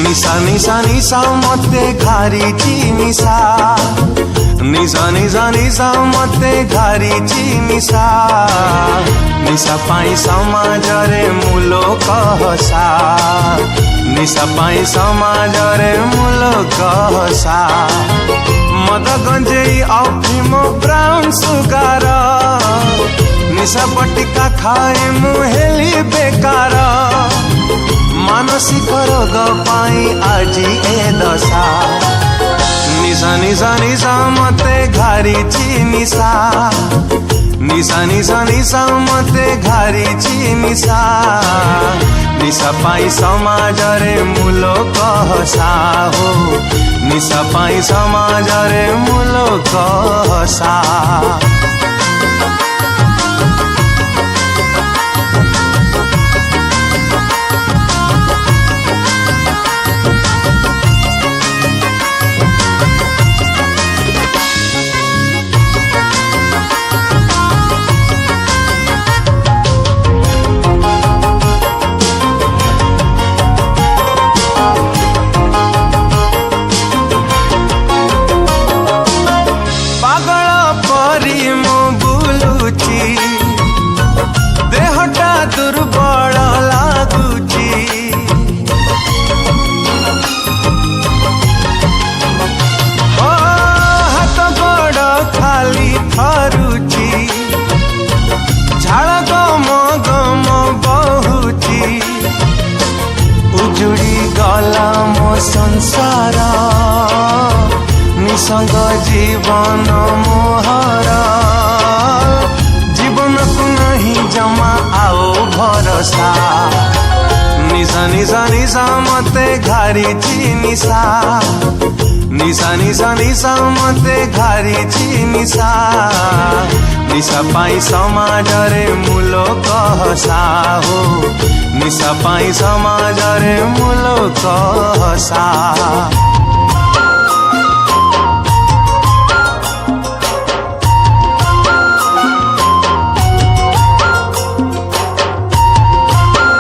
निशा निशा निशा मते घारिची निशा निशा निशा निशा मते घारिची निशा निशा पाई समाज रे मूलो कहसा निशा पाई समाज रे मूलो कहसा मद गंजेई अफिम ब्राउन सुगार निशा बटिका खाए मुहेली बेकार मानसिक रोग पाई आजी ए दशा निशा निशा निशा मते घारिची निशा निशा निशा निशा मते घारिची निशा निशा पाई समाज रे मूलो कहसा हो निशा पाई समाज रे मूलो कहसा देहटा दुर्बल लागुची ओ हाथ गोड़ खाली थरुची झाड़ गम गम बहुची उजुड़ी गला मो संसार निसंग जीवन मोहर जमा आओ भरोसा निशा निशा निशा मते घारिची निशा निशा निशा निशा मते घारिची निशा निशा पाई समाज रे मूलो कहसा हो निशा पाई समाज रे मूलो कहसा।